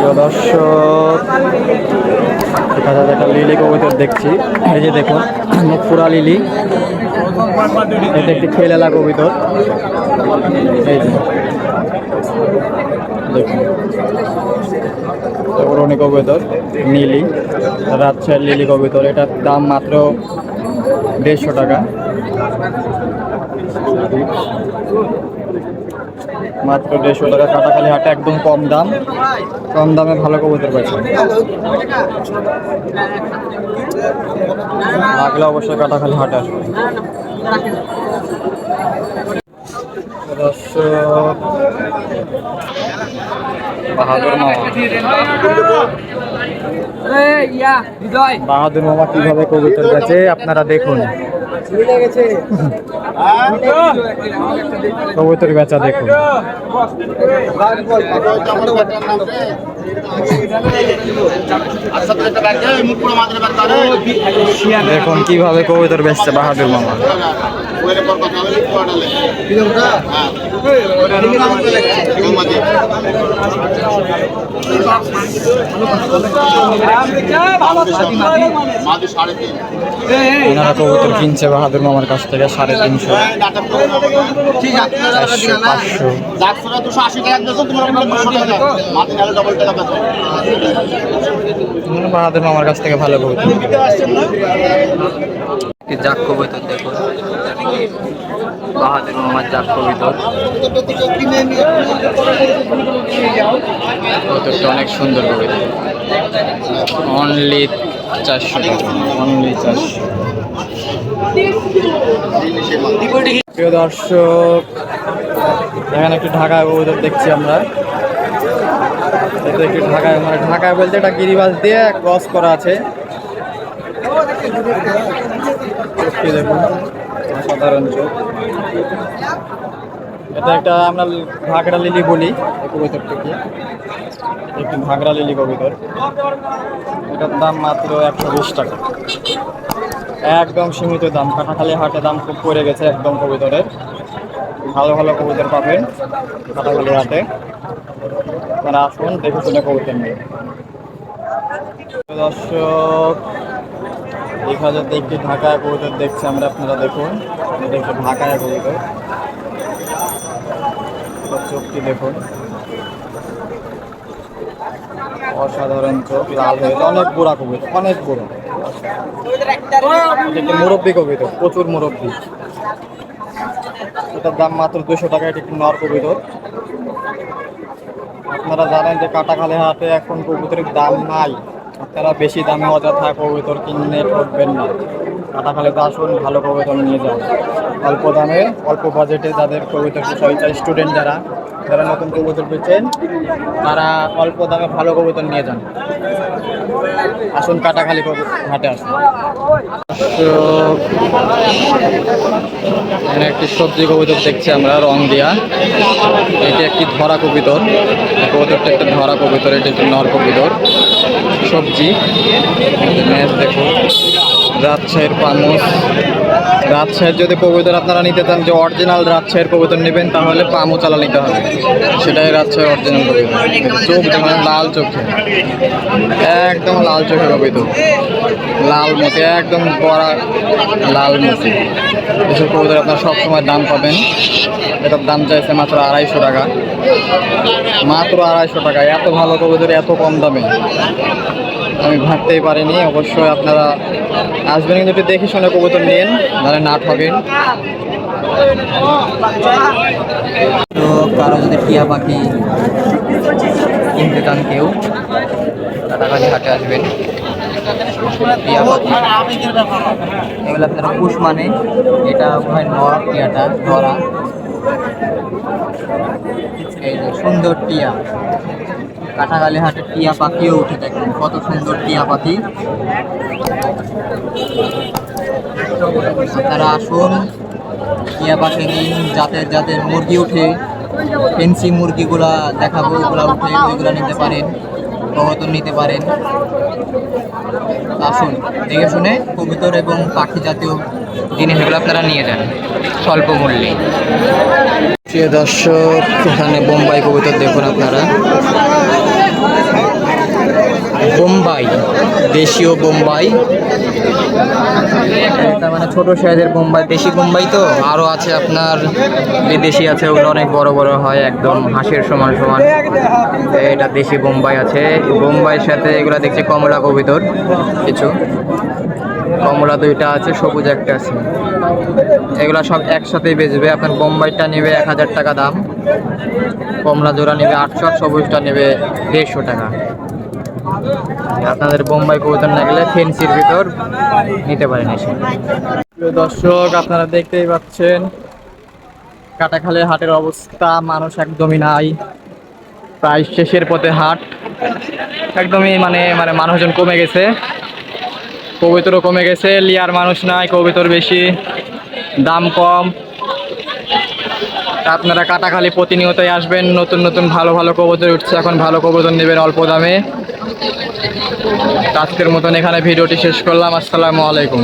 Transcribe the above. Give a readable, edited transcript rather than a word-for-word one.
প্রিয় দর্শক, এখানে একটা লিলি কবুতর দেখছি। এই যে দেখুন, পুরা লিলি। এটা একটি খেলেলা কবুতর। এই যে দেখুন, পুরনি কবুতর নীলি, রাজশাহীর লিলি কবুতর। এটার দাম মাত্র 150 টাকা, মাত্র 150 টাকা। কাটাখালি হাটে একদম কম দাম, কম দামে ভালো কবুতর পাইছে। লাগলে অবশ্যই কাটাখালি হাটে আসবে। বাহাদুর মামা, বাহাদুর মামা কিভাবে কবুতর বেচে আপনারা দেখুন। কবুতর বেচা দেখুন, দেখুন কিভাবে কবুতর বেচছে বাহাদুর মামা। ওনারা কবুতর কিনছে বাহাদুর মামার কাছ থেকে 350, 500। বাহাদুর মামার কাছ থেকে ভালো কবুতর। জাক কবুতর দেখুন, বাহাদুর মামার জাক কবুতর। কবুতরটা অনেক সুন্দর কবুতর। অনলি 400 টাকা, অনলি 400। প্রিয় দর্শক, এখানে একটি ঢাকায় কবুতর দেখছি আমরা। এটা একটি ঢাকায়, মানে ঢাকায় বলতে এটা গিরিবাস দিয়ে ক্রস করা আছে। চোখটি দেখুন, অসাধারণ চোখ। এটা একটা আমরা ঘাগরা লিলি বলি এই কবুতরটিকে, একটি ঘাগরা লিলি কবুতর। এটার দাম মাত্র 120 টাকা, একদম সীমিত দাম। কাটাখালি হাটে দাম খুব পড়ে গেছে একদম কবুতরের। ভালো ভালো কবুতর পাবেন কাটাখালি হাটে, তারা আসুন দেখে শুনে কবুতর নিয়ে। দর্শক, 1000 একটি ঢাকায় কবুতর দেখছি আমরা, আপনারা দেখুন। এটা একটি ঢাকায় কবুতর, চোখটি দেখুন, অসাধারণ চোখ, লাল হয়ে অনেক বুড়া কবুতর, অনেক বুড়ো। একটি মুরব্বী কবুতর, প্রচুর মুরব্বী। এটার দাম মাত্র 200 টাকা। এটি একটি নর কবুতর। আপনারা জানেন যে কাটাখালি হাটে এখন কবুতরের দাম নাই। আপনারা বেশি দামে অযথা কবুতর কিনে ঠকবেন না। কাটাখালিতে আসুন, ভালো কবুতর নিয়ে যান অল্প দামে, অল্প বাজেটে। যাদের কবুতর চাই, স্টুডেন্ট যারা যারা নতুন কবুতর পেয়েছেন, তারা অল্প দামে ভালো কবুতর নিয়ে যান। আসুন কাটাখালি হাটে আসুন। এখানে একটি সবজি কবুতর দেখছি আমরা, রং দিয়া। এটি একটি ধরা কবুতর, কবুতরটা একটা ধরা কবুতর। এটি একটি নর কবুতর, সবজি ম্যাচ দেখুন। রাজশাহীর পামুস, রাজশাহীর যদি কবুতর আপনারা নিতে চান, যে অরিজিনাল রাজশাহীর কবুতর নেবেন, তাহলে পামু চালা নিতে হবে। সেটাই রাজশাহীর অরিজিনাল কবুতর। চোখ দেখুন, লাল চোখে, একদম লাল চোখে কবুতর, লাল মতি, একদম বড়া লাল মতি। এসব কবুতর আপনার সবসময় দাম পাবেন। এটার দাম চাইছে মাত্র 250 টাকা, মাত্র 250 টাকা। এত ভালো কবুতর এত কম দামে আমি ভাবতেই পারিনি। অবশ্যই আপনারা আসবেন, কিন্তু একটু দেখে শুনে কবুতর নিন, নাহলে না ঠকেন। তো কারো যদি টিয়া পাখি কিনতে চান কেউ, কাটাখালি হাটে আসবেন। টিয়া পাখি এগুলো আপনারা পুষ, মানে এটা হয় নর, টিয়াটা ধরা। এই যে সুন্দর টিয়া, কাটাখালি হাটে টিয়া পাখিও উঠে, দেখুন কত সুন্দর টিয়া পাখি। আপনারা আসুন, টিয়া পাখি নিন। জাতের জাতের মুরগি উঠে, ফেন্সি মুরগিগুলা দেখাবো, ওগুলা উঠে, ওইগুলা নিতে পারেন, কবুতর নিতে পারেন। আসুন, দেখে শুনে কবুতর এবং পাখি জাতীয় জিনিসগুলো আপনারা নিয়ে যান স্বল্প মূল্যে। প্রিয় দর্শক, এখানে বোম্বাই কবুতর দেখুন আপনারা। দেশীয় বোম্বাই, এটা মানে ছোট সাইজের বোম্বাই, দেশি বোম্বাই তো। আরো আছে আপনার বিদেশি আছে, ওগুলো অনেক বড় বড় হয়, একদম হাঁসের সমান সমান। এটা দেশি বোম্বাই আছে। বোম্বাইয়ের সাথে এগুলা দেখছি কমলা কবুতর, কিছু কমলা দুইটা আছে, সবুজ একটা আছে। এগুলা সব একসাথেই বেচবে। আপনার বোম্বাইটা নেবে 1000 টাকা দাম, কমলা জোড়া নেবে 800, আর সবুজটা নেবে 150 টাকা। আপনাদের বোম্বাই কবুতর না গেলে ফেন্সির ভিতর নিতে পারেন এসে। দর্শক আপনারা দেখতেই পাচ্ছেন কাটাখালী হাটের অবস্থা, মানুষ একদমই নাই, প্রায় শেষের পথে হাট। একদমই মানে মানে মানুষজন কমে গেছে, কবুতরও কমে গেছে, লিয়ার মানুষ নাই, কবুতর বেশি, দাম কম। আপনারা কাটাখালী প্রতিনিয়তই আসবেন, নতুন নতুন ভালো ভালো কবুতর উঠছে এখন, ভালো কবুতর নেবেন অল্প দামে। আজকের মতন এখানে ভিডিওটি শেষ করলাম। আসসালামু আলাইকুম।